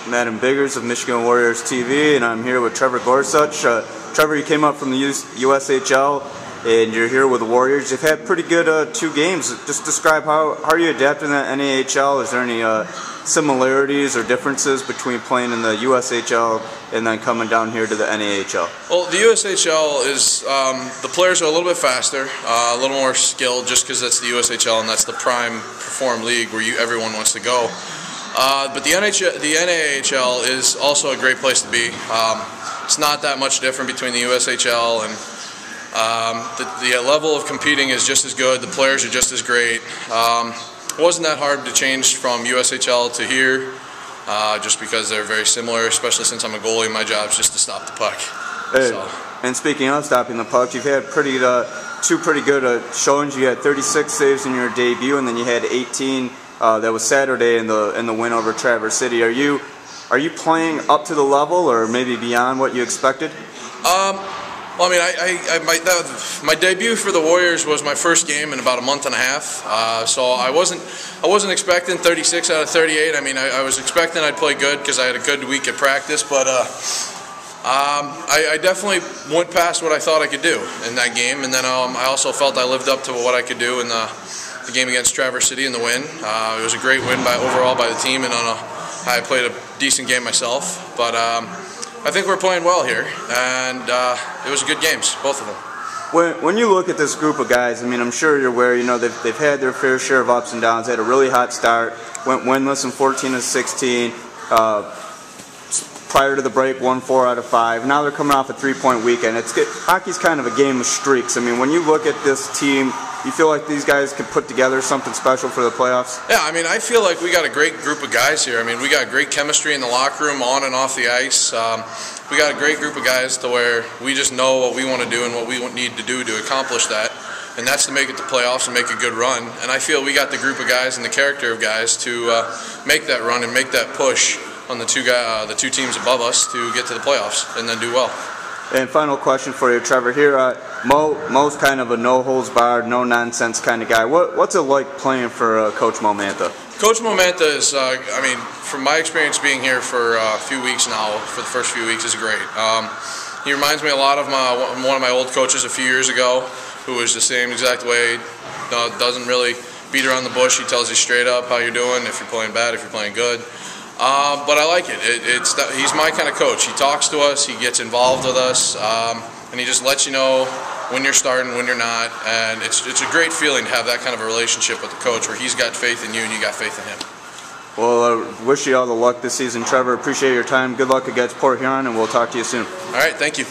Madam Biggers of Michigan Warriors TV, and I'm here with Trevor Gorsuch. Trevor, you came up from the USHL, and you're here with the Warriors. You've had pretty good 2 games. Just describe how are you adapting to the NAHL? Is there any similarities or differences between playing in the USHL and then coming down here to the NAHL? Well, the USHL is, the players are a little bit faster, a little more skilled, just because that's the USHL and that's the prime perform league where everyone wants to go. But the NAHL is also a great place to be. It's not that much different between the USHL, and the level of competing is just as good. The players are just as great. It wasn't that hard to change from USHL to here, just because they're very similar, especially since I'm a goalie. My job is just to stop the puck. Hey, and speaking of stopping the puck, you've had two pretty good showings. You had 36 saves in your debut, and then you had 18 that was Saturday in the win over Traverse City. Are you playing up to the level, or maybe beyond what you expected? Well, I mean, my debut for the Warriors was my first game in about a month and a half. So I wasn't expecting 36 out of 38. I mean, I was expecting I'd play good because I had a good week at practice, but I definitely went past what I thought I could do in that game, and then I also felt I lived up to what I could do in the game against Traverse City in the win. It was a great win overall by the team, and I played a decent game myself. But I think we're playing well here, and it was good games, both of them. When you look at this group of guys, I mean, I'm sure you're aware, they've had their fair share of ups and downs. They had a really hot start, went winless in 14 of 16. Prior to the break, won 4 out of 5. Now they're coming off a 3-point weekend. Hockey's kind of a game of streaks. I mean, when you look at this team, you feel like these guys could put together something special for the playoffs? Yeah, I mean, I feel like we got a great group of guys here. I mean, we got great chemistry in the locker room, on and off the ice. We got a great group of guys to where we just know what we want to do and what we need to do to accomplish that. And that's to make it to playoffs and make a good run. And I feel we got the group of guys and the character of guys to make that run and make that push on the two teams above us to get to the playoffs and then do well. And final question for you, Trevor. Here, Mo's kind of a no-holds-barred, no-nonsense kind of guy. What's it like playing for Coach Mo Mantha? Coach Mo Mantha is, I mean, from my experience being here for a few weeks now, for the first few weeks, is great. He reminds me a lot of one of my old coaches a few years ago, who was the same exact way. Doesn't really beat around the bush. He tells you straight up how you're doing, if you're playing bad, if you're playing good. But I like it. He's my kind of coach. He talks to us, he gets involved with us, and he just lets you know when you're starting, when you're not. And it's a great feeling to have that kind of a relationship with the coach where he's got faith in you and you got faith in him. Well, I wish you all the luck this season, Trevor. Appreciate your time. Good luck against Port Huron, and we'll talk to you soon. All right, thank you.